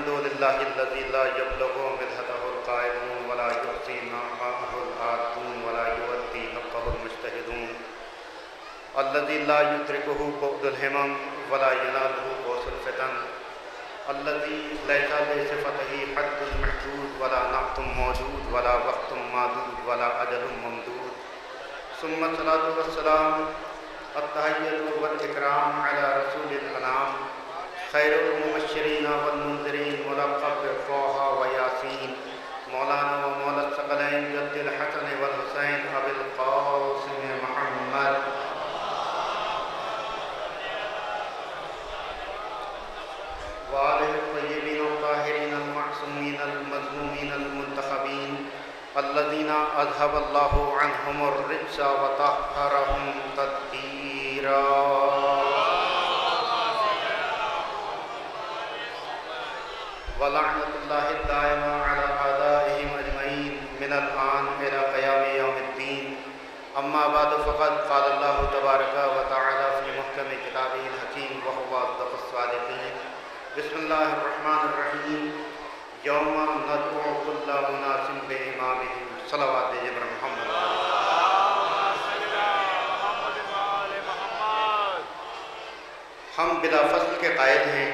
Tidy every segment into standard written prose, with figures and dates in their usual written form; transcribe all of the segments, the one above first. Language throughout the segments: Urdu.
الحمد لله الذي لا يبلغ مدحته القائلون ولا يحصي نعمه العادون ولا يؤدي حقه المجتهدون الذي لا يدركه بعد الهمم ولا يناله بؤس الفتن الذي ليس لصفته حد محدود ولا نعت موجود ولا وقت معدود ولا أجل ممدود ثم الصلاة والسلام التحية والإكرام على رسول الأنام خير المبشرين والمنذرين ملقب بطه وياسين مولانا ومولى الثقلين جد الحسن والحسين أبي القاسم محمد وآله الطيبين الطاهرين المعصومين المظلومين المنتخبين الذين أذهب الله عنهم الرجس وطهرهم تطهيرا ولعنة الله الدائمة على أعدائهم أجمعين من الآن إلى قيام يوم الدين أما بعد فقد قال الله تبارك وتعالى في محكم كتابه الحكيم وهو أصدق الصادقين بسم الله الرحمن الرحيم يوم ندعو كل أناس بإمامهم صلوات جبر محمد ہم بلا فصل کے قائد ہیں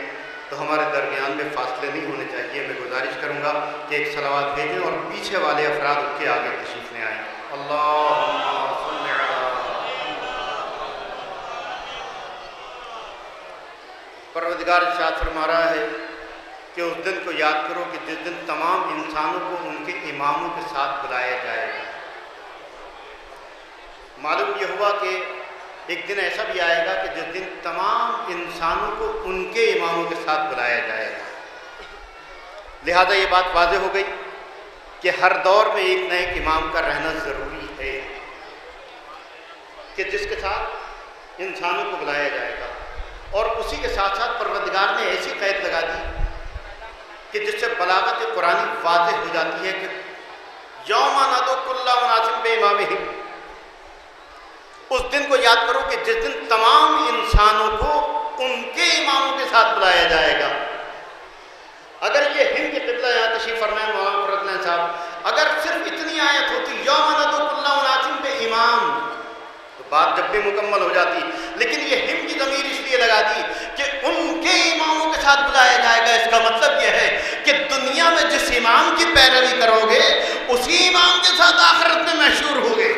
تو ہمارے درمیان میں فاصلے نہیں ہونے چاہیے. میں گزارش کروں گا کہ ایک صلوات بھیجیں اور پیچھے والے افراد اٹھ کے آگے تشریف لے آئیں. اللہم صلی علی. پروردگار ارشاد فرما رہا ہے کہ اس دن کو یاد کرو کہ جس دن تمام انسانوں کو ان کے اماموں کے ساتھ بلایا جائے گا. معلوم یہ ہوا کہ ایک دن ایسا بھی آئے گا کہ جس دن تمام انسانوں کو ان کے اماموں کے ساتھ بلایا جائے گا. لہذا یہ بات واضح ہو گئی کہ ہر دور میں ایک نہ ایک امام کا رہنا ضروری ہے کہ جس کے ساتھ انسانوں کو بلایا جائے گا. اور اسی کے ساتھ ساتھ پروردگار نے ایسی قید لگا دی کہ جس سے بلاغت قرآنی واضح ہو جاتی ہے کہ یوم ندعو کل اناس بامامہم. اس دن کو یاد کرو کہ جس دن تمام انسانوں کو ان کے اماموں کے ساتھ بلایا جائے گا. اگر یہ ہند کے قبلہ یہاں تشریف فرمائے مولانا فرت صاحب، اگر صرف اتنی آیت ہوتی یوم ندعو کل اناس بامام تو بات جب بھی مکمل ہو جاتی. لیکن یہ ہند کی ضمیر اس لیے لگا دی کہ ان کے اماموں کے ساتھ بلایا جائے گا. اس کا مطلب یہ ہے کہ دنیا میں جس امام کی پیروی کرو گے اسی امام کے ساتھ آخرت میں مشہور ہوگے.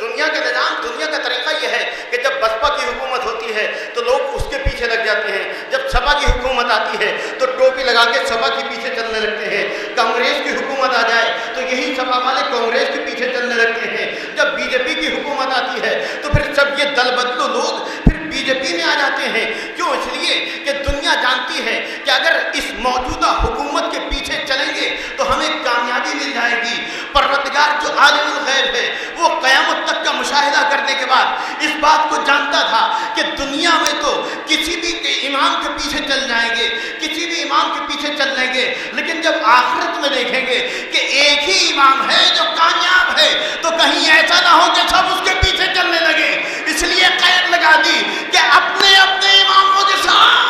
دنیا کا نظام، دنیا کا طریقہ یہ ہے کہ جب بسپا کی حکومت ہوتی ہے تو لوگ اس کے پیچھے لگ جاتے ہیں. جب سپا کی حکومت آتی ہے تو ٹوپی لگا کے سپا کے پیچھے چلنے لگتے ہیں. کانگریس کی حکومت آ جائے تو یہی سپا والے کانگریس کے پیچھے چلنے لگتے ہیں. جب بی جے پی کی حکومت آتی ہے تو پھر سب یہ دل بدلو لوگ پھر بی جے پی میں آ جاتے ہیں. کیوں؟ اس لیے کہ دنیا جانتی ہے کہ اگر اس موجودہ حکومت کے پیچھے چلیں گے تو ہمیں کامیابی مل جائے گی. پروردگار جو عالم الغیب ہے وہ قیامت تک کا مشاہدہ کرنے کے بعد اس بات کو جانتا تھا کہ دنیا میں تو کسی بھی امام کے پیچھے چل جائیں گے، کسی بھی امام کے پیچھے چل لیں گے، لیکن جب آخرت میں دیکھیں گے کہ ایک ہی امام ہے جو کامیاب ہے تو کہیں ایسا نہ ہو کہ سب اس کے پیچھے چلنے لگے. اس لیے قید لگا دی کہ اپنے اپنے اماموں کے ساتھ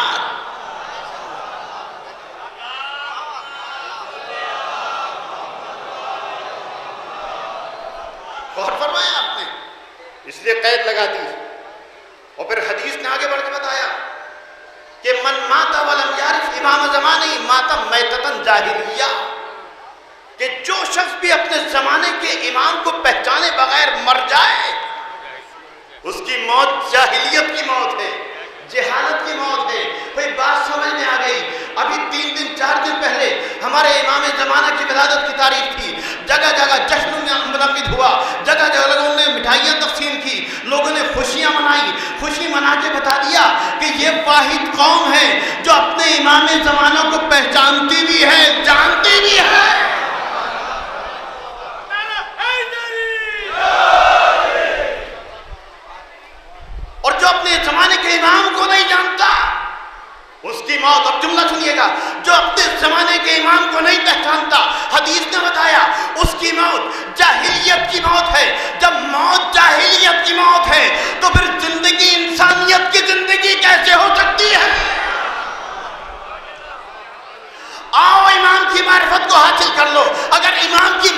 غور فرمایا آپ نے. اس لیے قید لگا دی. اور پھر حدیث نے آگے بڑھ کے بتایا کہ من مات ولم یعرف امام زمانے مات میتۃ جاہلیہ، کہ جو شخص بھی اپنے زمانے کے امام کو پہچانے بغیر مر جائے اس کی موت جاہلیت کی موت ہے، جہالت کی موت ہے. کوئی بات سمجھ میں آ گئی؟ ابھی 3 دن 4 دن پہلے ہمارے امام زمانہ کی ولادت کی تاریخ تھی. جگہ جگہ جشن منعقد ہوا، جگہ جگہ لوگوں نے مٹھائیاں تقسیم کی، لوگوں نے خوشیاں منائی. خوشی منا کے بتا دیا کہ یہ واحد قوم ہے جو اپنے امام زمانہ کو پہچانتی بھی ہے، جانتی بھی ہے. اور جو اپنے زمانے کے امام کو نہیں جانتا اس کی موت، اب جملہ سنیے گا، جو اپنے زمانے کے امام کو نہیں پہچانتا، حدیث نے بتایا اس کی موت جاہلیت کی موت ہے. جب موت جاہلیت کی موت ہے تو پھر زندگی انسانیت کی زندگی کیسے ہو سکتی ہے؟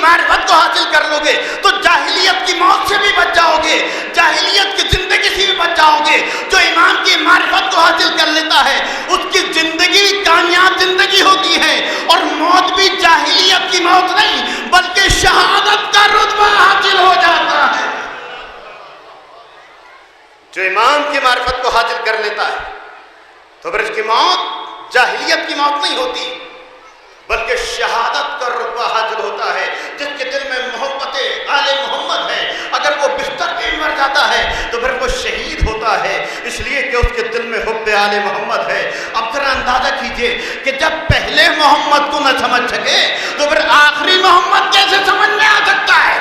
معرفت کو حاصل کر لو گے تو جاہلیت کی موت سے بھی بچ جاؤ گے، جاہلیت کی زندگی سے بھی بچ جاؤ گے۔ جو امام کی معرفت کو حاصل کر لیتا ہے اس کی زندگی بھی کامیاب زندگی ہوتی ہے، اور موت بھی جاہلیت کی موت نہیں بلکہ شہادت کا رتبہ حاصل ہو جاتا ہے۔ جو امام کی معرفت کو حاصل کر لیتا ہے تو پھر اس کی موت جاہلیت کی موت نہیں ہوتی بلکہ شہادت کا رتبہ حاصل ہوتا ہے۔ جس کے دل میں محبت آل محمد ہے، اگر وہ بستر پہ مر جاتا ہے تو پھر وہ شہید ہوتا ہے، اس لیے کہ اس کے دل میں حب آل محمد ہے۔ اب ذرا اندازہ کیجئے کہ جب پہلے محمد کو نہ سمجھ سکے تو پھر آخری محمد کیسے سمجھ میں آ سکتا ہے؟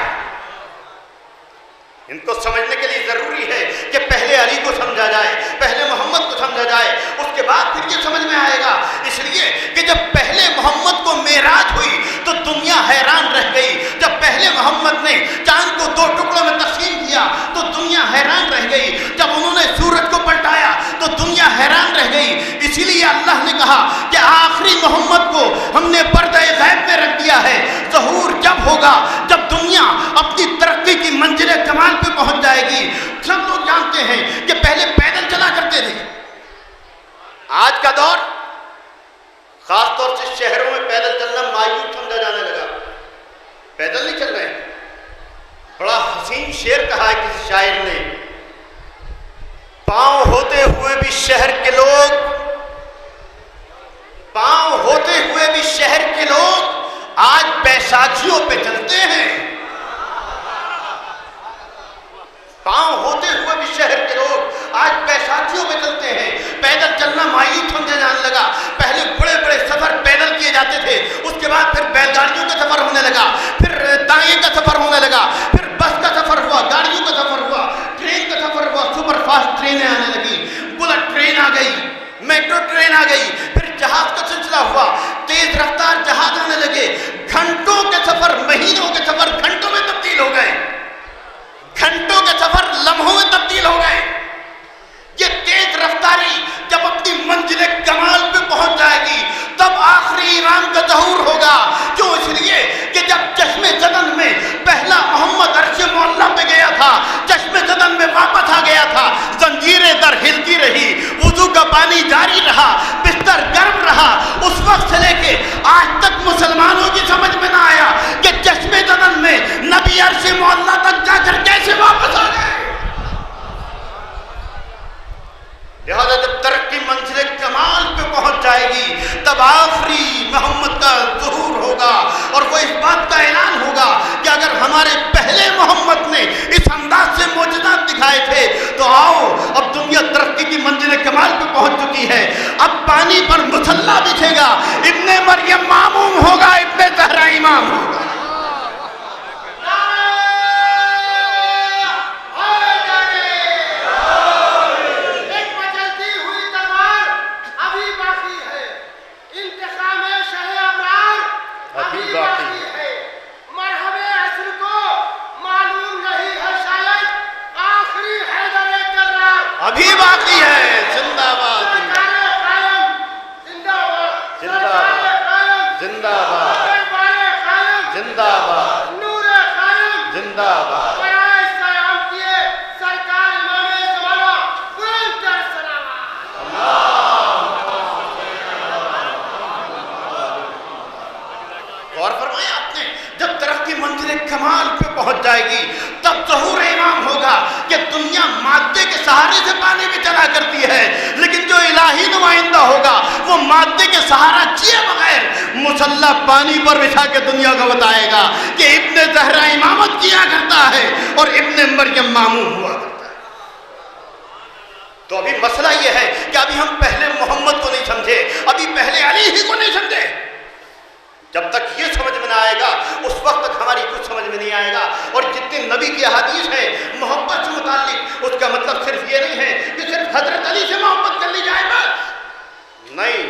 ان کو سمجھنے کے لیے ضروری ہے کہ پہلے علی کو سمجھا جائے، پہلے محمد کو سمجھا جائے، اس کے بعد پھر یہ سمجھ میں آئے گا۔ اس لیے کہ جب پہلے محمد کو معراج ہوئی تو دنیا حیران رہ گئی، جب پہلے محمد نے چاند کو 2 ٹکڑوں میں تقسیم کیا تو دنیا حیران رہ گئی، جب انہوں نے سورج کو پلٹایا تو دنیا حیران رہ گئی۔ اسی لیے اللہ نے کہا کہ آخری محمد کو ہم نے پردہ غیب میں رکھ دیا ہے۔ ظہور جب ہوگا جب دنیا اپنی ترقی کی منزل کمال پہ پہنچ جائے گی۔ سب لوگ جانتے ہیں کہ پہلے پیدل چلا کرتے تھے، آج کا دور خاص طور سے شہروں میں پیدل چلنا مایوس سمجھا جانے لگا۔ پیدل نہیں چل رہے ہیں۔ بڑا حسین شعر کہا ہے کسی شاعر نے، پاؤں ہوتے ہوئے بھی شہر کے لوگ، پاؤں ہوتے ہوئے بھی شہر کے لوگ آج بیساکھیوں پہ چلتے ہیں۔ پاؤں ہوتے ہوئے بھی شہر کے لوگ آج بیساکھیوں پہ چلتے ہیں۔ پیدل چلنا مایوس سمجھا جانے لگا۔ پہلے بڑے بڑے سفر پیدل کیے جاتے تھے، اس کے بعد پھر بیل گاڑیوں کا سفر ہونے لگا، پھر دائیں کا سفر ہونے لگا، پھر بس کا سفر ہوا، گاڑیوں کا سفر ہوا، ٹرین کا سفر ہوا، سپر فاسٹ ٹرینیں آنے لگی، بلٹ ٹرین آ گئی، میٹرو ٹرین آ گئی، پھر جہاز کا سلسلہ ہوا، تیز رفتار جہاز آنے لگے، گھنٹوں کے سفر مہینوں کے سفر گھنٹوں میں تبدیل ہو گئے، گھنٹوں کے سفر لمحوں میں تبدیل ہو گئے۔ یہ تیز رفتاری جب اپنی منزل کمال پہ پہنچ جائے گی تب آخری امام کا ظہور ہوگا۔ کیوں؟ اس لیے کہ جب چشم زدن میں پہلا محمد عرش معلیٰ پہ گیا تھا، چشم زدن میں واپس آ گیا تھا، زنجیریں در ہلتی رہی، وضو کا پانی جاری رہا، بستر گرم رہا، اس وقت سے لے کے آج تک مسلمانوں کی سمجھ میں نہ آیا کہ چشم زدن میں نبی عرش معلیٰ تک جا کر کیسے واپس آ گئے۔ لہذا جب ترقی منزل کمال پہ پہنچ جائے گی تب آخری محمد کا ظہور ہوگا، اور وہ اس بات کا اعلان ہوگا کہ اگر ہمارے پہلے محمد نے اس انداز سے معجزات دکھائے تھے تو آؤ، اب دنیا ترقی کی منزل کمال پہ پہنچ چکی ہے، اب پانی پر مصلی بچھے گا، ابن مریم معموم ہوگا، ابن زہرا امام ہوگا۔ ابھی باقی ہے، زندہ باد، زندہ باد، زندہ باد، زندہ باد، زندہ باد۔ غور فرمایا آپ نے، جب ترقی منزل کمال پہ پہنچ جائے گی تب ظہور امام ہوگا کہ دنیا مادے کے سہارے سے پانی میں چلا کرتی ہے، لیکن جو الہی نمائندہ ہوگا وہ مادے کے سہارا کیے بغیر مصلی پانی پر بچھا کے دنیا کو بتائے گا کہ ابن زہرا امامت کیا کرتا ہے اور ابن مریم معموم ہوا کرتا ہے۔ تو ابھی مسئلہ یہ ہے کہ ابھی ہم پہلے محمد کو نہیں سمجھے، ابھی پہلے علی ہی کو نہیں سمجھے۔ جب تک یہ سمجھ میں نہ آئے گا اس وقت تک ہماری کچھ سمجھ میں نہیں آئے گا۔ اور جتنے نبی کی احادیث ہے محبت سے متعلق، اس کا مطلب صرف یہ نہیں ہے کہ صرف حضرت علی سے محبت کر لی جائے بس، نہیں،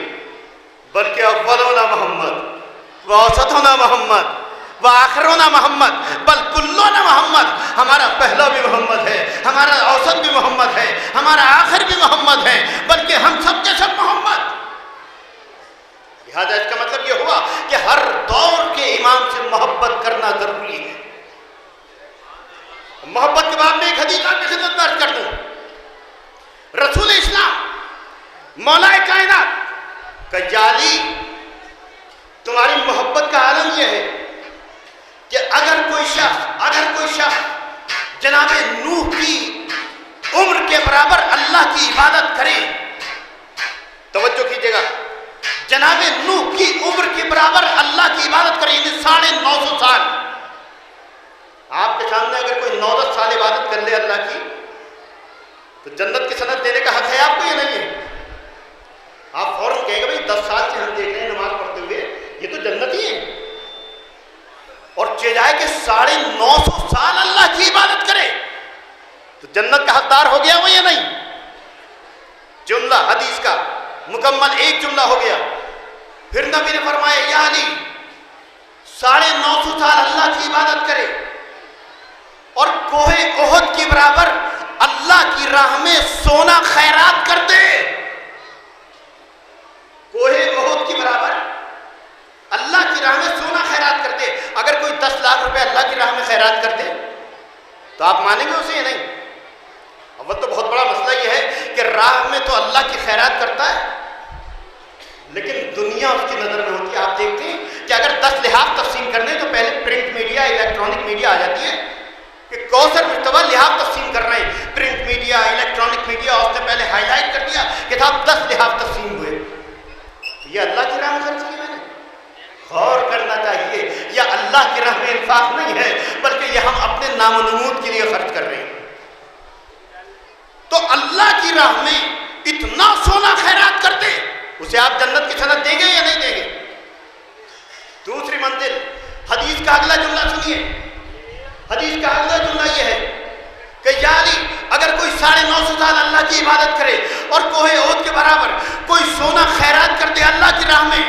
بلکہ اولنا محمد ووسطنا محمد وآخرنا محمد بل کلنا محمد۔ ہمارا پہلا بھی محمد ہے، ہمارا اوسط بھی محمد ہے، ہمارا آخر بھی محمد ہے، بلکہ ہم سب کے سب محمد۔ لہذا اس کا مطلب یہ ہوا کہ ہر دور کے امام سے محبت کرنا ضروری ہے۔ محبت کے بعد میں ایک حدیث آپ کی خدمت میں عرض کر دوں۔ رسول اسلام مولا کائنات کہ یا علی تمہاری محبت کا عالم یہ ہے کہ اگر کوئی شخص جناب نوح کی عمر کے برابر اللہ کی عبادت کرے، توجہ کیجئے گا، جناب نوح کی عمر کے برابر اللہ کی عبادت کرے، یعنی 950 سال۔ آپ کے سامنے اگر کوئی 9-10 سال عبادت کر لے اللہ کی تو جنت کی سند دینے کا حق ہے آپ کو یا نہیں ہے؟ آپ فوراً کہیں گے بھائی 10 سال سے ہم دیکھ رہے ہیں نماز پڑھتے ہوئے، یہ تو جنت ہی ہے۔ اور چاہے کہ 950 سال اللہ کی عبادت کرے تو جنت کا حقدار ہو گیا وہ یا نہیں؟ جملہ حدیث کا مکمل ایک جملہ ہو گیا۔ پھر نبی نے فرمایا یا علی 950 سال اللہ کی عبادت کرے اور کوہ احد کے برابر اللہ کی راہ میں سونا خیرات کر دے، کوہ احد کے برابر اللہ کی راہ میں سونا خیرات کر دے۔ اگر کوئی 10 لاکھ روپے اللہ کی راہ میں خیرات کر دے تو آپ مانیں گے اسے یا نہیں؟ اول تو بہت بڑا مسئلہ یہ ہے کہ راہ میں تو اللہ کی خیرات کرتا ہے لیکن دنیا اس کی نظر میں ہوتی ہے۔ آپ دیکھتے ہیں کہ اگر 10 لحاظ تقسیم کرنے تو پہلے پرنٹ میڈیا الیکٹرانک میڈیا آ جاتی ہے کہ کوثر مشتبہ لحاظ تقسیم کر رہے ہیں، پرنٹ میڈیا الیکٹرانک میڈیا اس نے پہلے ہائی لائٹ کر دیا کہ صاحب 10 لحاظ تقسیم ہوئے، یہ اللہ کی راہ میں خرچ کیا میں نے؟ غور کرنا چاہیے، یہ اللہ کی راہ میں انفاق نہیں ہے بلکہ یہ ہم اپنے نام و نمود کے لیے خرچ کر رہے ہیں۔ تو اللہ کی راہ میں اتنا سونا خیرات کرتے اسے آپ جنت کی سند دیں گے یا نہیں دیں گے؟ دوسری منزل حدیث کا اگلا جملہ سنیے۔ حدیث کا اگلا جملہ یہ ہے کہ یا علی اگر کوئی 950 سال اللہ کی عبادت کرے اور کوہ احد کے برابر کوئی سونا خیرات کر دے اللہ کی راہ میں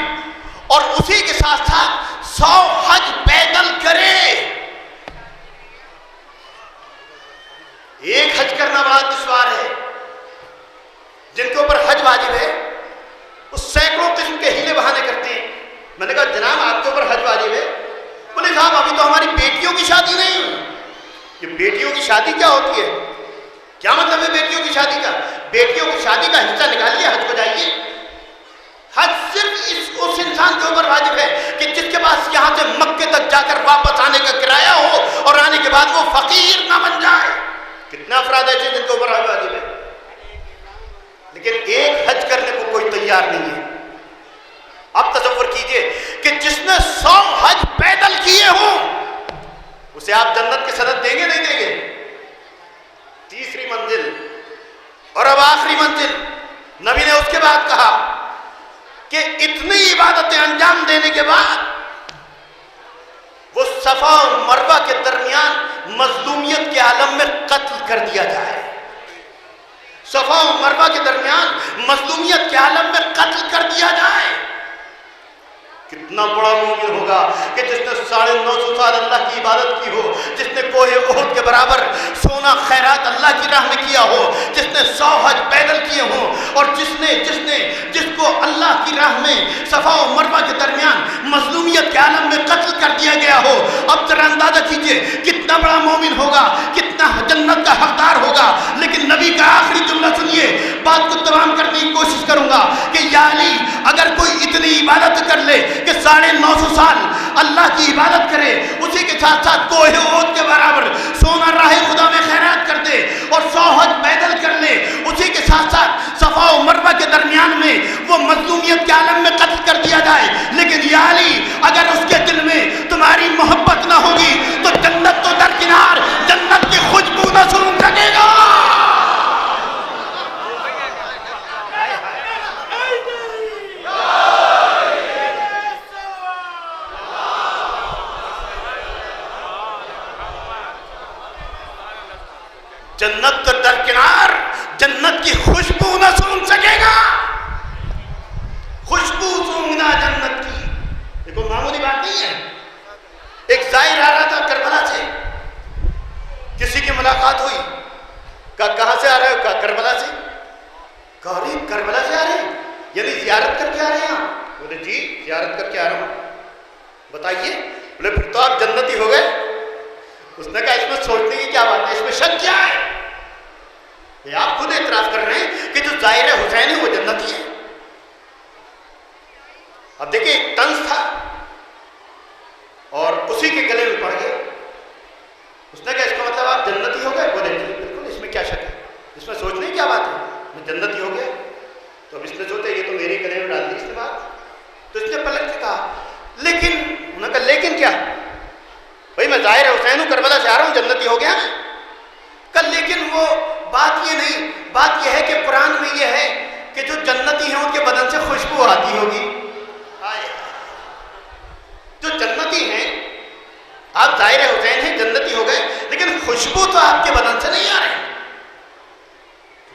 اور اسی کے ساتھ ساتھ 100 حج پیدل کرے، ایک حج کرنا بڑا دشوار ہے، جن کے اوپر حج واجب ہے وہ سینکڑوں قسم کے ہیلے بہانے کرتے ہیں۔ میں نے کہا جناب آپ کے اوپر حج واجب ہے؟ بولے صاحب ابھی تو ہماری بیٹیوں کی شادی نہیں ہوئی۔ یہ بیٹیوں کی شادی کیا ہوتی ہے؟ کیا مطلب ہے بیٹیوں کی شادی کا؟ بیٹیوں کی شادی کا حصہ نکالیے، حج کو جائیے۔ حج صرف اس انسان کے اوپر واجب ہے کہ جس کے پاس یہاں سے مکے تک جا کر واپس آنے کا کرایہ ہو اور آنے کے بعد وہ فقیر نہ بن جائے۔ کتنے افراد ایسے جن کے اوپر حج واجب ہے لیکن ایک حج کرنے کو کوئی تیار نہیں ہے۔ اب تصور کیجئے کہ جس نے 100 حج پیدل کیے ہوں اسے آپ جنت کی سند دیں گے نہیں دیں گے؟ تیسری منزل اور اب آخری منزل، نبی نے اس کے بعد کہا کہ اتنی عبادتیں انجام دینے کے بعد وہ صفا اور مروہ کے درمیان مظلومیت کے عالم میں قتل کر دیا جائے، صفا و مروہ کے درمیان مظلومیت کے عالم میں قتل کر دیا جائے۔ کتنا بڑا مومن ہوگا کہ جس نے 950 سال اللہ کی عبادت کی ہو، جس نے کوہ احد کے برابر سونا خیرات اللہ کی راہ میں کیا ہو، جس نے 100 حج پیدل کیے ہوں اور جس کو اللہ کی راہ میں صفا و مروہ کے درمیان مظلومیت کے عالم میں قتل کر دیا گیا ہو۔ اب ذرا اندازہ کیجئے کتنا بڑا مومن ہوگا، کتنا جنت کا حقدار ہوگا۔ لیکن نبی کا آخری جملہ سنیے، بات کو تمام کرنے کی کوشش کروں گا کہ یا علی اگر کوئی اتنی عبادت کر لے کہ 950 سال اللہ کی عبادت کرے، اسی کے ساتھ ساتھ کوہ احد کے برابر سونا راہ خدا میں خیرات کر دے اور 100 حج پیدل کر لے، اسی کے ساتھ ساتھ صفا و مروہ کے درمیان میں وہ مظلومیت کے عالم میں قتل کر دیا جائے، لیکن یا علی اگر اس کے دل میں تمہاری محبت نہ ہوگی تو جنت تو درکنار، جنت کی خوشبو نہ سونگ سکے گا۔ جنت تو درکنار، جنت کی خوشبو نہ سونگ سکے گا۔ خوشبو سونگنا جنت کی یہ کوئی معمولی بات نہیں ہے۔ ایک زائر آ رہا تھا کربلا سے، کسی کی ملاقات ہوئی، کہا کہاں سے آ رہے ہو؟ کہا کربلا سے۔ کہا رہی کربلا سے آ رہے ہیں یعنی زیارت کر کے آ رہے ہیں؟ بولے جی زیارت کر کے آ رہا ہوں۔ بتائیے بولے پھر تو آپ جنتی ہو گئے. اس نے کہا اس میں سوچنے کی کیا بات ہے, اس میں شک کیا ہے؟ یہ آپ خود اعتراف کر رہے ہیں کہ جو ظاہر حسین ہے وہ جنتی ہے. اب دیکھیں ایک طنز تھا اور اسی کے گلے میں پڑ گیا. اس نے کہا اس کا مطلب آپ جنتی ہو گئے؟ بولے جی بالکل, اس میں کیا شک ہے, اس میں سوچنے کی کیا بات ہے, میں جنتی ہو گیا. تو اب اس نے سوچا یہ تو میرے گلے میں ڈال دی اس نے بات. تو اس نے پلٹ کے کہا لیکن, انہوں نے کہا لیکن کیا؟ بھائی میں ظاہر حسین ہوں, کربلا سے آ رہا ہوں, جنتی ہو گیا میں. کل لیکن وہ بات یہ نہیں, بات یہ ہے کہ قرآن میں یہ ہے کہ جو جنتی ہیں ان کے بدن سے خوشبو آتی ہوگی. جو جنتی ہیں, آپ ظاہر حسین ہیں, جنتی ہو گئے, لیکن خوشبو تو آپ کے بدن سے نہیں آ رہی,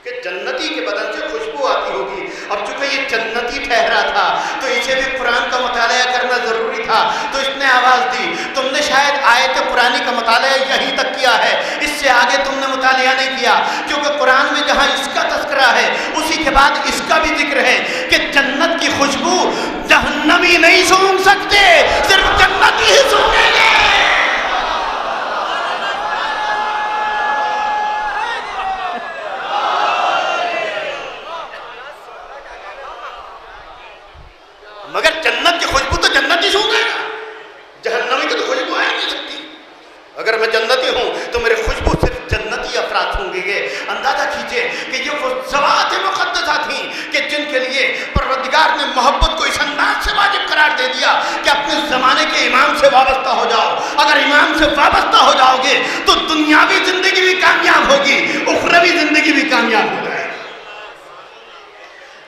کہ جنتی کے بدن سے خوشبو آتی ہوگی. اب چونکہ یہ جنتی ٹھہرا تھا تو اسے بھی قرآن کا مطالعہ کرنا ضروری تھا, تو اس نے آواز دی. تم نے شاید آیت قرآنی کا مطالعہ یہیں تک کیا ہے, اس سے آگے تم نے مطالعہ نہیں کیا, کیونکہ قرآن میں جہاں اس کا تذکرہ ہے اسی کے بعد اس کا بھی ذکر ہے کہ جنت کی خوشبو جہنمی نہیں سونگھ سکتے, صرف جنتی ہی سونگیں گے. مگر جنت کی خوشبو تو جنتی سونگے گا, جہنمی کی تو خوشبو آ نہیں سکتی. اگر میں جنتی ہوں تو میرے خوشبو صرف جنتی افراد سونگیں گے. اندازہ کیجئے کہ یہ وہ ذوات مقدسہ تھیں کہ جن کے لیے پروردگار نے محبت کو اس انداز سے واجب قرار دے دیا کہ اپنے زمانے کے امام سے وابستہ ہو جاؤ. اگر امام سے وابستہ ہو جاؤ گے تو دنیاوی زندگی بھی کامیاب ہوگی, اخروی زندگی بھی کامیاب ہو جائے.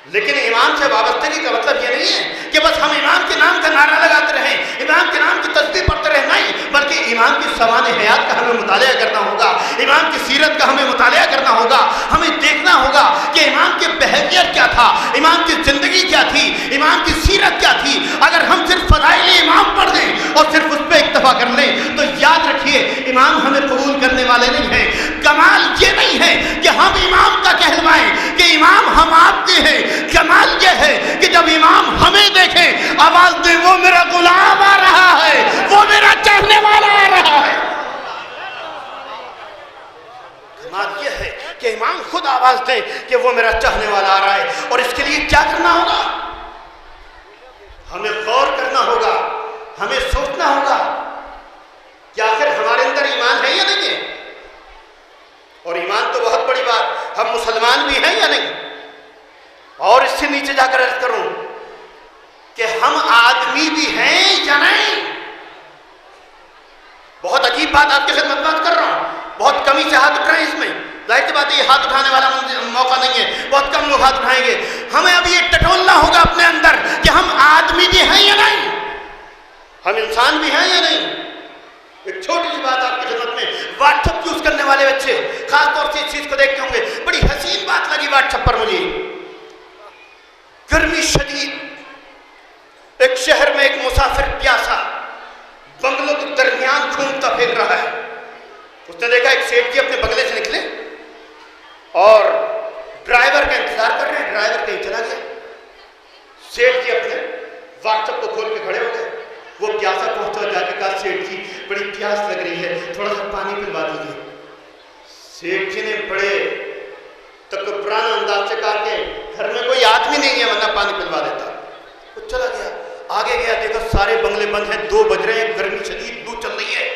لیکن امام سے وابستگی کا مطلب یہ نہیں ہے کہ بس ہم امام کے نام کا نعرہ لگاتے رہیں, امام کے نام کی تسبیح پڑھتے رہیں, نہیں, بلکہ امام کی سوانح حیات کا ہمیں مطالعہ کرنا ہوگا, امام کی سیرت کا ہمیں مطالعہ کرنا ہوگا. ہمیں دیکھنا ہوگا کہ امام کے بیہیویئر کیا تھا, امام کی زندگی کیا تھی, امام کی سیرت کیا تھی. اگر ہم صرف فضائل امام پڑھ دیں اور صرف اس پہ اکتفا کر لیں تو یاد رکھیے امام ہمیں قبول کرنے والے نہیں ہیں. کمال یہ نہیں ہے کہ ہم امام کا کہلوائیں کہ امام ہم آپ کے ہیں, کمال یہ ہے کہ جب امام ہمیں دیکھیں آواز دیں وہ میرا غلام آ رہا ہے, وہ میرا چاہنے والا آ رہا ہے. کمال یہ ہے کہ امام خود آواز دیں کہ وہ میرا چاہنے والا آ رہا ہے. اور اس کے لیے کیا کرنا ہوگا؟ ہمیں غور کرنا ہوگا, ہمیں سوچنا ہوگا کہ آخر ہمارے اندر ایمان ہے یا نہیں ہے. اور ایمان تو بہت بڑی بات, ہم مسلمان بھی ہیں یا نہیں. اور اس سے نیچے جا کر عرض کروں کہ ہم آدمی بھی ہیں یا نہیں. بہت عجیب بات آپ کے ساتھ بات کر رہا ہوں, بہت کمی سے ہاتھ اٹھ رہے ہیں. اس میں ظاہر سی بات ہے یہ ہاتھ اٹھانے والا موقع نہیں ہے, بہت کم لوگ ہاتھ اٹھائیں گے. ہمیں اب یہ ٹٹولنا ہوگا اپنے اندر کہ ہم آدمی بھی ہیں یا نہیں, ہم انسان بھی ہیں یا نہیں. ایک چھوٹی سی بات آپ کی خدمت میں, واٹس ایپ یوز کرنے والے بچے خاص طور سے اس چیز کو دیکھتے ہوں گے. بڑی حسین بات لگی واٹس ایپ پر مجھے. گرمی شدید, ایک شہر میں ایک مسافر پیاسا بنگلوں کے درمیان گھومتا پھر رہا ہے. اس نے دیکھا ایک سیٹھ جی اپنے بنگلے سے نکلے اور ڈرائیور کا انتظار کر رہے ہیں. ڈرائیور کہیں چلا گیا. سیٹھ جی اپنے واٹس ایپ کو کھول کے کھڑے ہو گئے. وہ پیاسا پہنچا, جا کے کہا سیٹھ جی بڑی پیاس لگ رہی ہے, تھوڑا سا پانی پلوا دیجیے. سیٹھ جی نے بڑے تکبرانہ انداز سے کہا کہ گھر میں کوئی آدمی نہیں ہے ورنہ پانی پلوا دیتا. وہ چلا گیا, آگے گیا, دیکھا سارے بنگلے بند ہیں, 2 بج رہے ہیں, گرمی شدید, لو چل رہی ہے,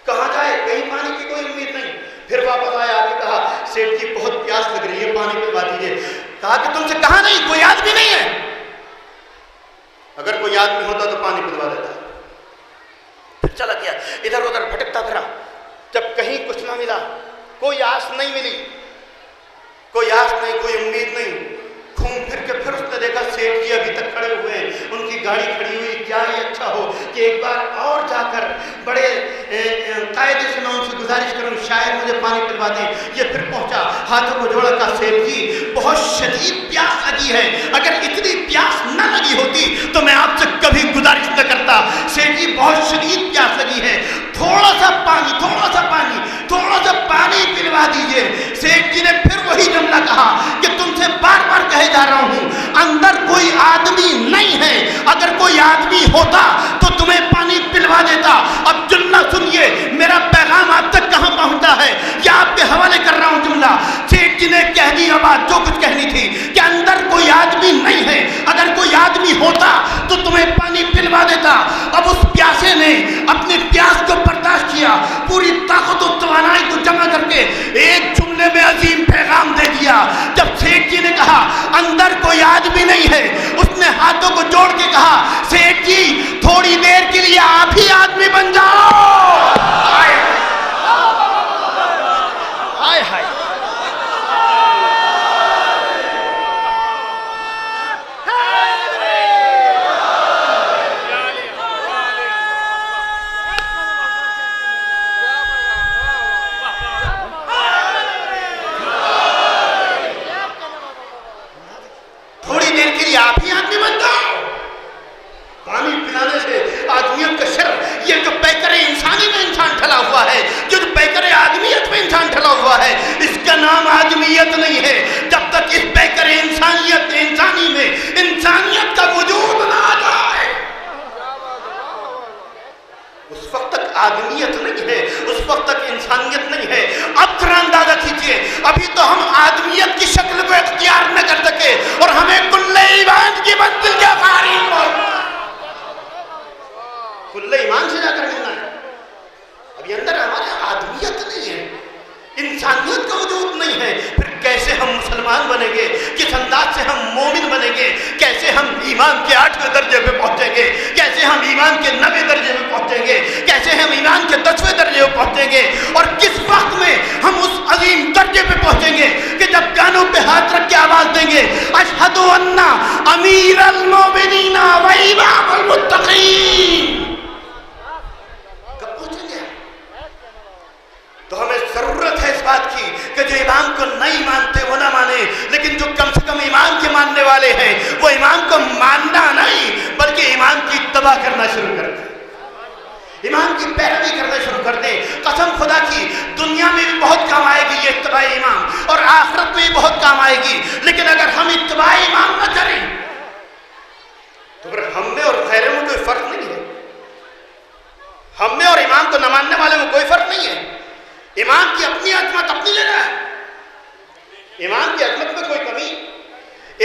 کہاں جائے, کہیں پانی کی کوئی امید نہیں. پھر واپس آیا, آ کے کہا سیٹھ جی بہت پیاس لگ رہی ہے, پانی پلوا دیجیے. کہا کہ تم سے کہا نہیں کوئی آدمی نہیں ہے, اگر کوئی آدمی ہوتا تو پانی پلوا دیتا. پھر چلا گیا, ادھر ادھر بھٹکتا پھرا. جب کہیں کچھ نہ ملا, کوئی آس نہیں ملی, کوئی آس نہیں, کوئی امید نہیں, گھوم پھر کے پھر اس نے دیکھا سیٹھ جی ابھی تک کھڑے ہوئے ہیں, ان کی گاڑی کھڑی ہوئی. کیا یہ اچھا ہو کہ ایک بار اور جا کر بڑے قاعدے سے میں ان سے گزارش کروں شاید مجھے پانی پلوا دیں. یہ پھر پہنچا, ہاتھوں کو جوڑا, کہا سیٹھ جی بہت شدید پیاس لگی ہے, اگر اتنی پیاس نہ لگی ہوتی تو میں آپ سے کبھی گزارش نہ کرتا. سیٹھ جی بہت شدید پیاس لگی ہے, تھوڑا سا پانی, تھوڑا سا پانی, تھوڑا سا پانی پلوا دیجیے. سیٹھ جی نے پھر وہی جملہ کہا کہ تم سے بار بار کہے جا رہا ہوں اندر کوئی آدمی نہیں ہے, اگر کوئی آدمی ہوتا تو تمہیں پانی پلوا دیتا. تمہیں پانی پلوا دیتا. اب اس پیاسے نے اپنی پیاس کو برداشت کیا, پوری طاقت و توانائی کو جمع کر کے ایک جملے میں عظیم پیغام دے دیا. جب سیٹھ جی نے کہا اندر کوئی آدمی نہیں ہے, اس نے ہاتھوں کو جوڑ کے کہا سیٹھ جی تھوڑی دیر کے لیے آپ ہی آدمی بن جاؤ. ہائے ہائے, تھوڑی دیر کے لیے آپ ہی آدمی بن جاؤ. پانی پلانے سے آدمیت کا شر, یہ جو پیکر انسانی میں انسان ڈھلا ہوا ہے, جو پیکر آدمیت میں انسان ڈھلا ہوا ہے, اس کا نام آدمیت نہیں ہے. جب تک اس پیکر انسانیت انسانی میں انسانیت کا وجود نہ آ جائے, اس وقت تک آدمیت نہیں ہے, اس وقت تک انسانیت نہیں ہے. اب ذرا اندازہ کیجیے, ابھی تو ہم آدمیت کی شکل کو اختیار نہ کر سکے اور ہمیں کل ایمان کی منزل کے قریب ہو, کل ایمان سے جا کر ملنا ہے. ابھی اندر ہمارے آدمیت نہیں ہے, انسانیت کا وجود نہیں ہے. پھر کیسے ہم مسلمان بنیں گے, کس انداز سے ہم مومن بنیں گے, کیسے ہم ایمان کے 8ویں درجے پہ پہنچیں گے, کیسے ہم ایمان کے 9ویں درجے پہ پہنچیں گے, کیسے ہم ایمان کے 10ویں درجے پہ پہنچیں گے, اور کس وقت میں ہم اس عظیم درجے پہ پہنچیں گے کہ جب کانوں پہ ہاتھ رکھ کے آواز دیں گے اشہد ان امیر المومنین و امام المتقین. تو ہمیں ضرورت ہے اس بات کی کہ جو ایمان کو نہیں مانتے وہ نہ مانے, لیکن جو کم سے کم ایمان کے ماننے والے ہیں وہ ایمان کو ماننا نہیں بلکہ ایمان کی اتباع کرنا شروع کر دیں, ایمان کی پیروی کرنا شروع کر دیں. قسم خدا کی دنیا میں بھی بہت کام آئے گی یہ اتباع ایمان, اور آخرت میں بھی بہت کام آئے گی. لیکن اگر ہم اتباع ایمان نہ کریں تو پھر ہم میں اور غیروں میں کوئی فرق نہیں ہے. ہم میں اور ایمان کو نہ ماننے والے میں کوئی فرق نہیں ہے. ایمان کی اپنی عظمت اپنی جگہ ہے, ایمان کی عظمت میں کوئی کمی,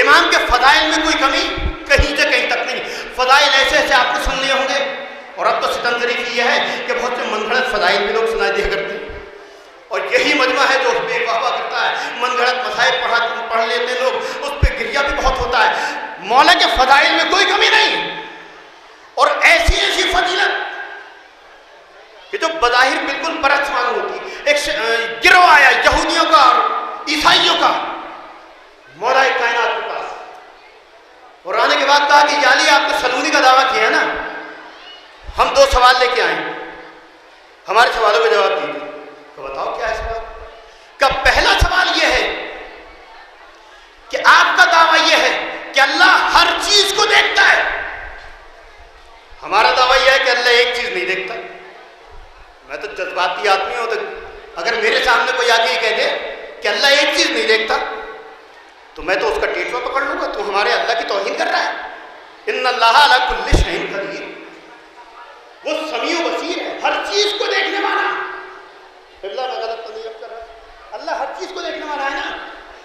ایمان کے فضائل میں کوئی کمی کہیں سے کہیں تک نہیں. فضائل ایسے ایسے آپ نے سن لیے ہوں گے, اور اب تو ستم ظریف یہ ہے کہ بہت سے من گھڑت فضائل بھی لوگ سنائی دیا کرتے ہیں, اور یہی مجمع ہے جو اس پہ واہ واہ کرتا ہے. من گھڑت مسائل پڑھ لیتے لوگ, اس پہ گریہ بھی بہت ہوتا ہے. مولا کے فضائل میں کوئی کمی نہیں, اور ایسی ایسی فضیلت کہ جو بظاہر بالکل برعکس معلوم ہوتی. ایک گروہ آیا یہودیوں کا اور عیسائیوں کا مولا کائنات کے پاس, اور آنے کے بعد کہا کہ جالی آپ نے سلونی کا دعویٰ کیا ہے نا, ہم 2 سوال لے کے آئے ہیں, ہمارے سوالوں کا جواب دیجیے. تو بتاؤ کیا ہے سوال کا. پہلا سوال یہ ہے کہ آپ کا دعویٰ یہ ہے کہ اللہ ہر چیز کو دیکھتا ہے. ہمارا دعویٰ یہ ہے کہ اللہ ایک چیز نہیں دیکھتا. میں تو جذباتی آدمی ہوں, تو اگر میرے سامنے کوئی آگے یہ کہہ دے کہ اللہ ایک چیز نہیں دیکھتا تو میں تو اس کا ٹیٹوا پکڑ لوں گا. تو ہمارے اللہ کی توہین کر رہا ہے. ان اللہ علی کل شیء قدیر, وہ سمیع و بصیر ہے, ہر چیز کو دیکھنے والا. اللہ میں غلط تو نہیں کر رہا, اللہ ہر چیز کو دیکھنے والا ہے نا.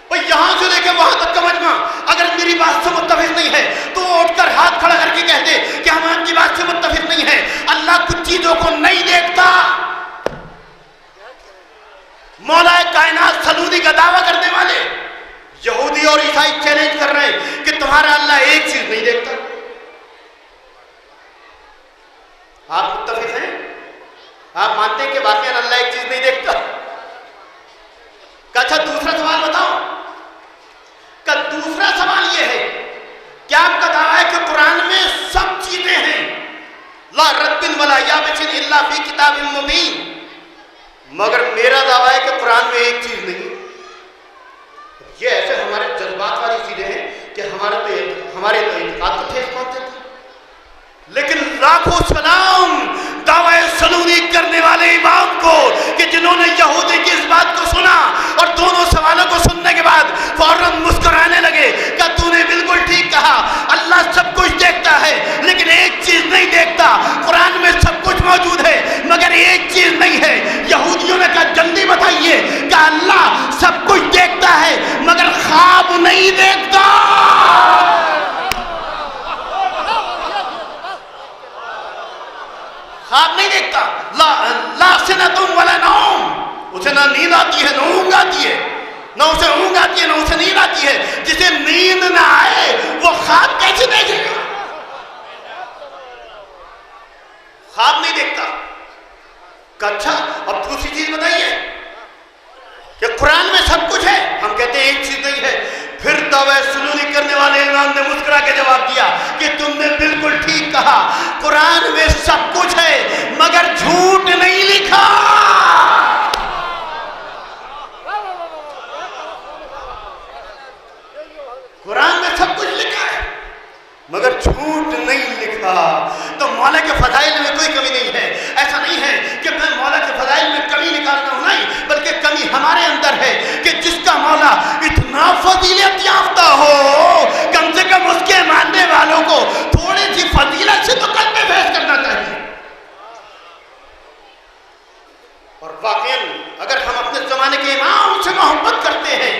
بھائی یہاں سے لے کے وہاں تک کا مجمع اگر میری بات سے متفق نہیں ہے تو وہ اٹھ کر ہاتھ کھڑا کر کے کہہ دے کہ ہم آپ کی بات سے متفق نہیں ہے. اللہ کچھ چیزوں کو نہیں دیکھتا. مولا کائنات سلونی کا دعویٰ کرنے والے یہودی اور عیسائی چیلنج کر رہے ہیں کہ تمہارا اللہ ایک چیز نہیں دیکھتا. آپ متفق ہیں؟ آپ مانتے ہیں کہ واقعاً اللہ ایک چیز نہیں دیکھتا؟ اچھا دوسرا سوال بتاؤ. کا دوسرا سوال یہ ہے کہ آپ کا دعویٰ ہے کہ قرآن میں سب چیزیں ہیں, لا رتب ولا یابس الا فی کتاب مبین, مگر میرا دعویٰ ہے کہ قرآن میں ایک چیز نہیں. یہ ایسے ہمارے جذبات والی چیزیں ہیں کہ ہمارے اعتقاد کو ٹھیس پہنچتے تھے. لیکن لاکھوں سلام دعوی سلونی کرنے والے امام کو کہ جنہوں نے یہودی کی اس بات کو سنا اور دونوں سوالوں کو سننے کے بعد فوراً مسکرانے لگے کہ تو نے بالکل ٹھیک کہا, اللہ سب کچھ دیکھتا ہے لیکن ایک چیز نہیں دیکھتا. قرآن میں سب کچھ موجود ہے مگر ایک چیز نہیں ہے. یہودیوں نے کہا جلدی بتائیے کہ اللہ سب کچھ دیکھتا ہے مگر خواب نہیں دیکھتا. خواب نہیں دیکھتا. لا سنتم ولا نوم، اسے نہ نیند آتی ہے نہ اونگ آتی ہے، نہ اسے اونگ آتی ہے نہ اسے نیند آتی ہے. جسے نیند نہ آئے وہ خواب کیسے دیکھے گا؟ خواب نہیں دیکھتا. اچھا اب دوسری چیز بتائیے کہ قرآن میں سب کچھ ہے، ہم کہتے ہیں ایک چیز نہیں ہے. پھر توبہ سلولی کرنے والے امام نے مسکرا کے جواب دیا کہ تم نے بالکل ٹھیک کہا، قرآن میں سب کچھ ہے مگر جھوٹ نہیں لکھا. قرآن میں سب کچھ لکھا ہے مگر جھوٹ نہیں لکھا. تو مولا کے فضائل میں کوئی کمی نہیں ہے. ایسا نہیں ہے کہ میں مولا کے فضائل میں کمی نکالتا ہوں، نہیں، بلکہ کمی ہمارے اندر ہے کہ جس کا مولا اتنا فضیلت یافتہ ہو، کم سے کم اس کے ماننے والوں کو تھوڑی سی فضیلت سے تو قلب میں بحث کرنا چاہیے. اور واقعاً اگر ہم اپنے زمانے کے امام سے محبت کرتے ہیں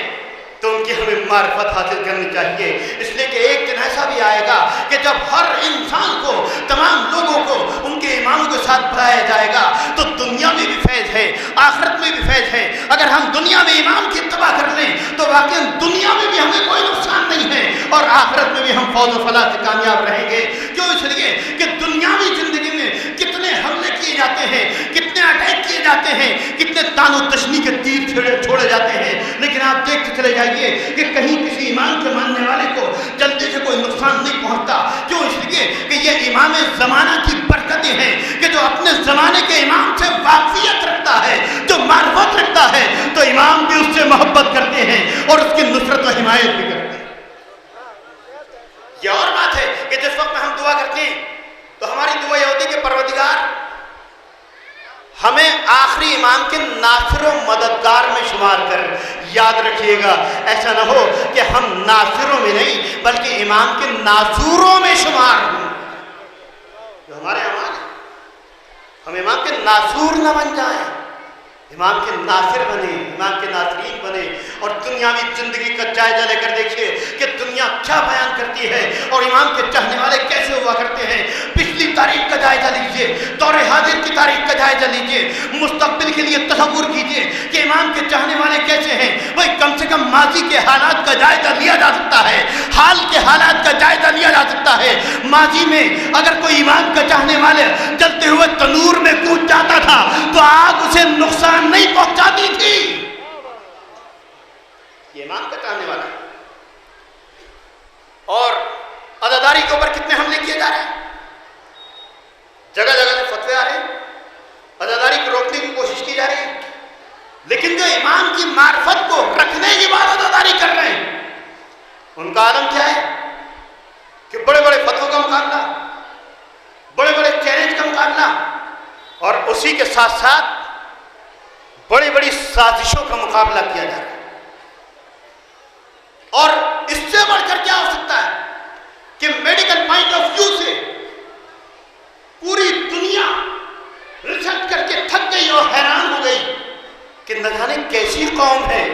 تو ان کی ہمیں معرفت حاصل کرنی چاہیے. اس لیے کہ ایک دن ایسا بھی آئے گا کہ جب ہر انسان کو، تمام لوگوں کو ان کے اماموں کے ساتھ بلایا جائے گا تو دنیا میں بھی فیض ہے، آخرت میں بھی فیض ہے. اگر ہم دنیا میں امام کی اتباع کر لیں تو واقعی دنیا میں بھی ہمیں کوئی نقصان نہیں ہے اور آخرت میں بھی ہم فوز و فلاح سے کامیاب رہیں گے. کیوں؟ اس لیے کہ دنیاوی زندگی میں کتنے حملے کیے جاتے ہیں، کتنے اٹیک کیے جاتے ہیں، کتنے تان و تشنی کے تیر چھوڑے جاتے ہیں، لیکن آپ دیکھتے چلے جائیے کہ کہیں کسی امام کے ماننے والے کو جلدی سے کوئی نقصان نہیں پہنچتا. کیوں؟ اس لیے کہ یہ امام زمانہ کی برکتیں ہیں کہ جو اپنے زمانے کے امام سے واقفیت رکھتا ہے، جو معرفت رکھتا ہے، تو امام بھی اس سے محبت کرتے ہیں اور اس کی نصرت و حمایت بھی کرتے ہیں. یہ اور بات ہے کہ جس وقت ہم دعا کرتے ہیں تو ہماری دعا یہ ہوتی ہے کہ پروردگار ہمیں آخری امام کے ناصر و مددگار میں شمار کر. یاد رکھیے گا ایسا نہ ہو کہ ہم ناصروں میں نہیں بلکہ امام کے ناصوروں میں شمار ہوں. جو ہمارے امام ہیں ہم امام کے ناصور نہ بن جائیں، امام کے ناصر بنے، امام کے ناصرین بنے. اور دنیاوی زندگی کا جائزہ لے کر دیکھیے کہ دنیا کیا بیان کرتی ہے اور امام کے چاہنے والے کیسے ہوا کرتے ہیں. پچھلی تاریخ کا جائزہ لیجئے، دور حاضر کی تاریخ کا جائزہ لیجئے، مستقبل کے لیے تصور کیجئے کہ امام کے چاہنے والے کیسے ہیں. وہی کم سے کم ماضی کے حالات کا جائزہ لیا جا سکتا ہے، حال کے حالات کا جائزہ لیا جا سکتا ہے. ماضی میں اگر کوئی امام کا چاہنے والے جلتے ہوئے تنور میں کود جاتا تھا تو آگ اسے نقصان نہیں پہنچاتی تھی. یہ امام کا چاہنے والا ہے. اور عزاداری کے اوپر کتنے حملے کیے جا رہے ہیں، جگہ جگہ سے فتوے آ رہے ہیں، عزاداری کو روکنے کی کوشش کی جا رہی ہے. لیکن جو امام کی معرفت کو رکھنے کے بعد عزاداری کر رہے ہیں ان کا عالم کیا ہے کہ بڑے بڑے فتووں کا مقابلہ، بڑے بڑے چیلنج کا مقابلہ اور اسی کے ساتھ ساتھ بڑی بڑی سازشوں کا مقابلہ کیا جا رہا ہے. اور اس سے بڑھ کر کیا ہو سکتا ہے کہ میڈیکل پوائنٹ آف ویو سے پوری دنیا ریسرچ کر کے تھک گئی اور حیران ہو گئی کہ نہ جانے کیسی قوم ہے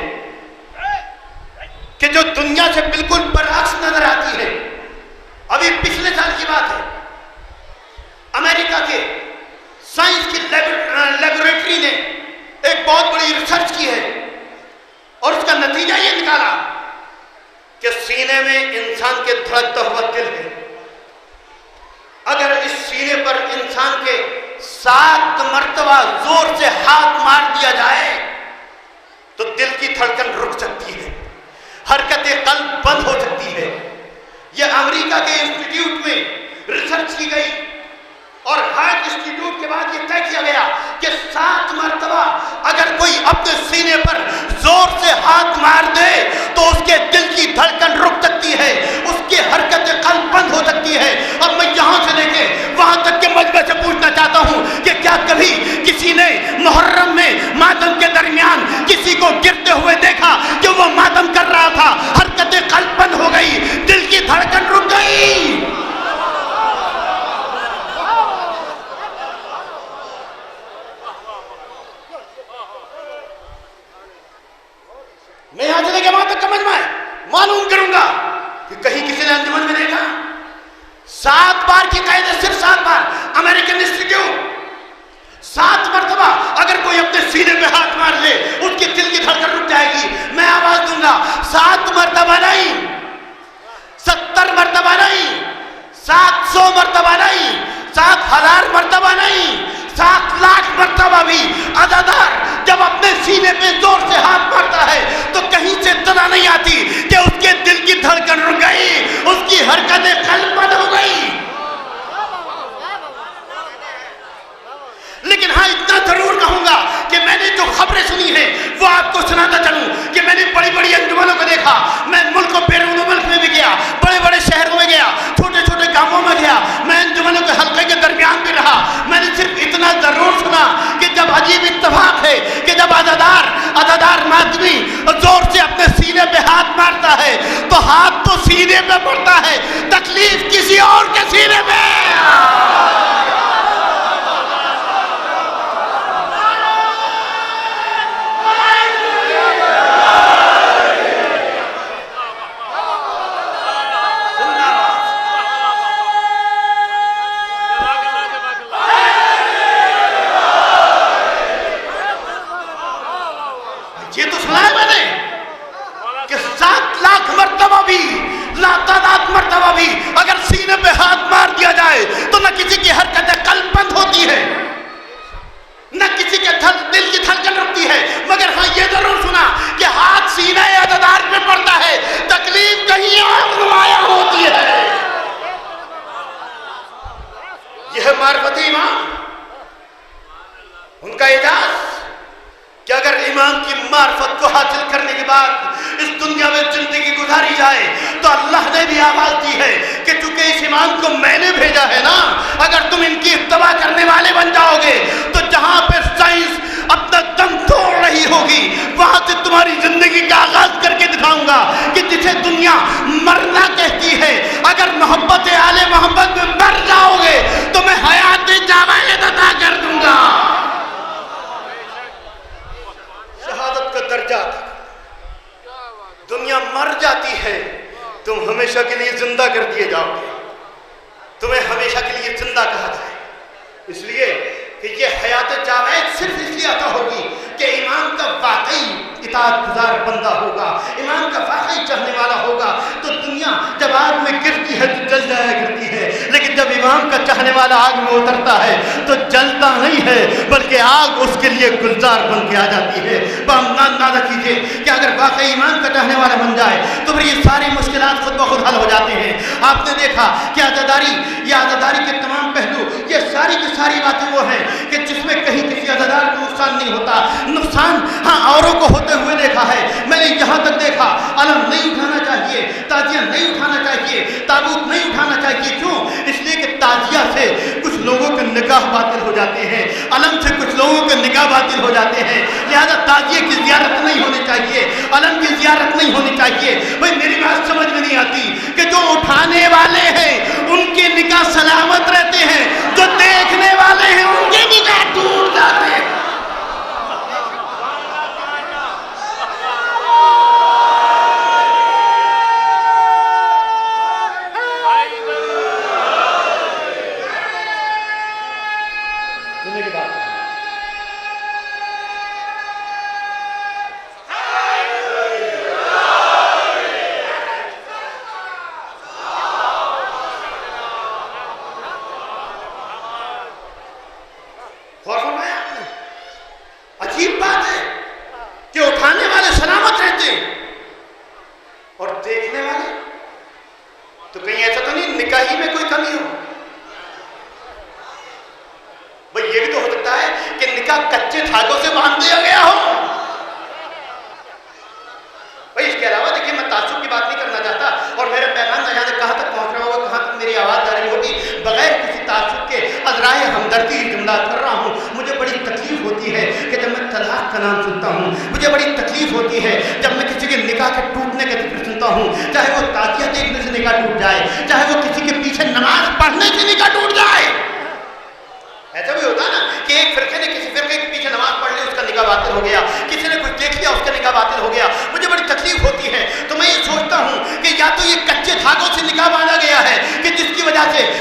کہ جو دنیا سے بالکل برعکس نظر آتی ہے. ابھی پچھلے سال کی بات ہے، امریکہ کے سائنس کی لیبوریٹری نے ایک بہت بڑی ریسرچ کی ہے اور اس کا نتیجہ یہ نکالا کہ سینے میں انسان کے دھڑکتا ہوا دل ہے. اگر اس سینے پر انسان کے 7 مرتبہ زور سے ہاتھ مار دیا جائے تو دل کی دھڑکن رک سکتی ہے، حرکت قلب بند ہو سکتی ہے. یہ امریکہ کے انسٹیٹیوٹ میں ریسرچ کی گئی اور ہارٹ انسٹیٹیوٹ کے بعد یہ طے کیا گیا کہ 7 مرتبہ اگر کوئی اپنے سینے پر زور سے ہاتھ مار دے تو اس کے دل کی دھڑکن رک سکتی ہے، اس کی حرکت قلب بند ہو سکتی ہے. اب میں یہاں سے لے کے وہاں تک کے مجمع سے پوچھنا چاہتا ہوں کہ کیا کبھی کسی نے محرم میں ماتم کے درمیان کسی کو گرتے ہوئے دیکھا کہ وہ ماتم کر رہا تھا، حرکت قلب بند ہو گئی، دل کی دھڑکن رک گئی. میں یہاں سے لے کے وہاں تک کا مجمع ہے، معلوم کروں گا کہ کہیں کسی نے انجمن میں دیکھا 7 بار کی قید ہے، صرف 7 بار. امریکن انسٹیٹیوٹ 7 مرتبہ اگر کوئی اپنے سینے پہ ہاتھ مار لے اس کی دل کی دھڑکن رک جائے گی. میں آواز دوں گا 7 مرتبہ نہیں, 70 مرتبہ نہیں, 700 مرتبہ نہیں, 7000 مرتبہ نہیں, 7 لاکھ مرتبہ بھی عزادار جب اپنے سینے پہ زور سے ہاتھ مارتا ہے تو کہیں سے اطلاع نہیں آتی کہ اس کے دل کی دھڑکن رک گئی, اس کی حرکتیں قلب بند ہو گئی. لیکن ہاں اتنا ضرور کہوں گا کہ میں نے جو خبریں سنی ہیں وہ آپ کو سناتا چلوں کہ میں نے بڑی بڑی انجمنوں کو دیکھا. میں ملک و بیرون ملک میں بھی گیا, بڑے بڑے شہروں میں گیا, چھوٹے چھوٹے گاؤں میں گیا, میں انجمنوں کے حلقے کے درمیان بھی رہا. میں نے صرف اتنا ضرور سنا کہ جب عجیب اتفاق ہے کہ جب عزادار مادمی زور سے اپنے سینے پہ ہاتھ مارتا ہے تو ہاتھ تو سینے پہ پڑتا ہے, تکلیف کسی اور کے سینے پہ. یہ تو سنا ہے میں نے کہ 7 لاکھ مرتبہ بھی, لاتعداد مرتبہ بھی اگر سینے پہ ہاتھ مار دیا جائے تو نہ کسی کی حرکتیں قلب بند ہوتی ہے, نہ کسی کے دل کی دھڑکن رکتی ہے. مگر ہاں یہ ضرور سنا کہ ہاتھ سینہ عزادار پہ پڑتا ہے, تکلیف کہیں اور نمایاں ہوتی ہے. یہ ہے معرفت امام, ان کا اعجاز کہ اگر امام کی معرفت کو حاصل کرنے کے بعد اس دنیا میں زندگی گزاری جائے تو اللہ نے بھی آواز دی ہے کہ چونکہ اس امام کو میں نے بھیجا ہے نا, اگر تم ان کی اتباع کرنے والے بن جاؤ گے تو جہاں پہ سائنس اپنا دم توڑ رہی ہوگی وہاں سے تمہاری زندگی کا آغاز کر کے دکھاؤں گا کہ جسے دنیا مرنا کہتی ہے, اگر محبت آل محمد میں مر جاؤ گے تو میں حیات جاوید عطا کر دوں گا. شہادت کا درجہ دنیا مر جاتی ہے, تم ہمیشہ کے لیے زندہ کر دیے جاؤ گے, تمہیں ہمیشہ کے لیے زندہ کہا جائے. اس لیے کہ یہ حیات جاوید صرف اس لیے عطا ہوگی کہ امام کا واقعی اطاعت گزار بندہ ہوگا, امام کا واقعی چاہنے والا ہوگا. تو دنیا جب آگ میں گرتی ہے تو جل جایا کرتی ہے, لیکن جب امام کا چاہنے والا آگ میں اترتا ہے تو جلتا نہیں ہے بلکہ آگ اس کے لیے گلزار بن کے آ جاتی ہے. اندازہ کیجیے کہ اگر واقعی امام کا چاہنے والا بن جائے تو پھر یہ ساری مشکلات خود بخود حل ہو جاتے ہیں. آپ نے دیکھا کہ عزاداری کے تمام پہلو, یہ ساری کی ساری باتیں وہ ہیں کہ جس میں کہیں کسی عزادار کو نقصان نہیں ہوتا. نقصان ہاں اوروں کو ہوتے ہوئے دیکھا ہے, میں نے یہاں تک دیکھا علم نہیں اٹھانا چاہیے, تعزیہ نہیں اٹھانا چاہیے, تابوت نہیں اٹھانا چاہیے. کیوں؟ اس لیے کہ تعزیہ سے کچھ لوگوں کے نکاح باطل ہو جاتے ہیں, علم سے کچھ لوگوں کے نکاح باطل ہو جاتے ہیں. لہذا تعزیے کی زیارت نہیں ہونی چاہیے, علم کی زیارت نہیں ہونی چاہیے. بھائی میری بات سمجھ میں نہیں آتی کہ جو اٹھانے والے ہیں ان کے نکاح سلامت رہتے ہیں, جو دیکھنے والے ہیں ان کے نکاح ٹوٹ جاتے ہیں. عجیب بات ہے کہ اٹھانے والے سلامت رہتے ہیں اور دیکھنے والے تو کہیں ایسا تو نہیں نکاحی میں کوئی کمی ہو. بھئی یہ بھی تو ہو سکتا ہے کہ نکاح کچے دھاگوں سے باندھ دیا گیا ہو. بھئی اس کے علاوہ دیکھیں میں تعصب کی بات نہیں کرنا چاہتا اور میرا پیغام نہ جانے کہاں تک پہنچ رہا ہوگا, کہاں تک میری آواز جا رہی ہوگی. بغیر کسی تعصب کے ازرائے ہمدردی جملات کر رہا ہوں. مجھے بڑی تکلیف ہوتی ہے کہ جب میں طلاق کا نام سنتا ہوں, مجھے بڑی تکلیف ہوتی ہے جب میں کسی کے نکاح کے ٹوٹنے کا ذکر سنتا ہوں, چاہے وہ تعزیہ دیکھنے سے نکاح ٹوٹ جائے, چاہے وہ کسی کے پیچھے نماز پڑھنے سے نکاح ٹوٹ جائے. ایسا بھی ہوتا نا کہ ایک فرقے نے کسی فرقے کے پیچھے نماز پڑھ لی, اس کا نکاح باطل ہو گیا, کسی نے کچھ دیکھ لیا اس کا نکاح باطل ہو گیا. مجھے بڑی تکلیف ہوتی ہے. تو میں یہ سوچتا ہوں کہ یا تو یہ کچے دھاگوں سے نکاح باندھا گیا ہے کہ جس کی وجہ سے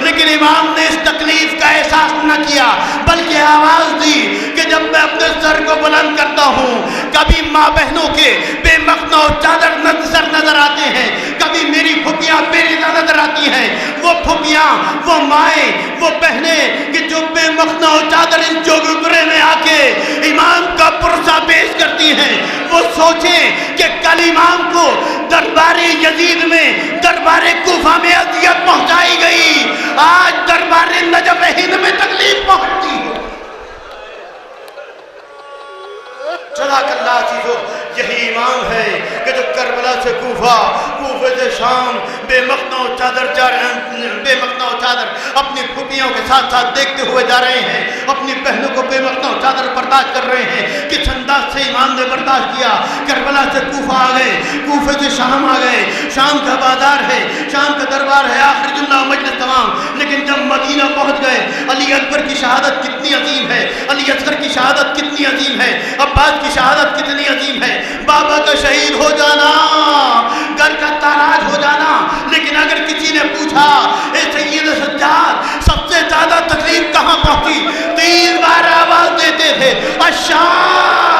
لیکن امام نے اس تکلیف کا احساس نہ کیا، بلکہ آواز دی کہ جب میں اپنے سر کو بلند کرتا ہوں کبھی ماں بہنوں کے بے مخنہ و چادر نظر آتے ہیں، کبھی میری پھپھیاں میری نظر آتی ہیں، وہ پھپھیاں، وہ مائیں، وہ بہنیں کہ جو بے مخنہ و چادر اس چوگترے میں آ کے امام کا پرسہ پیش کرتی ہیں، وہ سوچیں کہ کل امام کو دربار یزید میں، دربار کوفہ میں اذیت پہنچائی گئی، آج دربار نجف ہند میں تکلیف پہنچتی ہے۔ جزاک اللہ عزیزو، یہی امام ہے کہ جو کربلا سے کوفہ، کوفے سے شام بے مخنہ و چادر اپنی پھوپھیوں کے ساتھ ساتھ دیکھتے ہوئے جا رہے ہیں، اپنی بہنوں کو بے مخنہ و چادر برداشت کر رہے ہیں۔ کس انداز سے امام نے برداشت کیا؟ کربلا سے کوفہ آ گئے، کوفے سے شام آ گئے، شام کا بازار ہے، شام کا دربار ہے، آخر جملہ مجلس تمام۔ لیکن جب مدینہ پہنچ گئے، علی اکبر کی شہادت کتنی عظیم ہے، علی اصغر کی شہادت کتنی عظیم ہے، عباس کی شہادت کتنی عظیم ہے، بابا کا شہید ہو جانا، گھر کا تاراج ہو جانا۔ لیکن اگر کسی نے پوچھا اے سید سجاد سب سے زیادہ تکلیف کہاں پہنچی، 3 بار آواز دیتے تھے الشام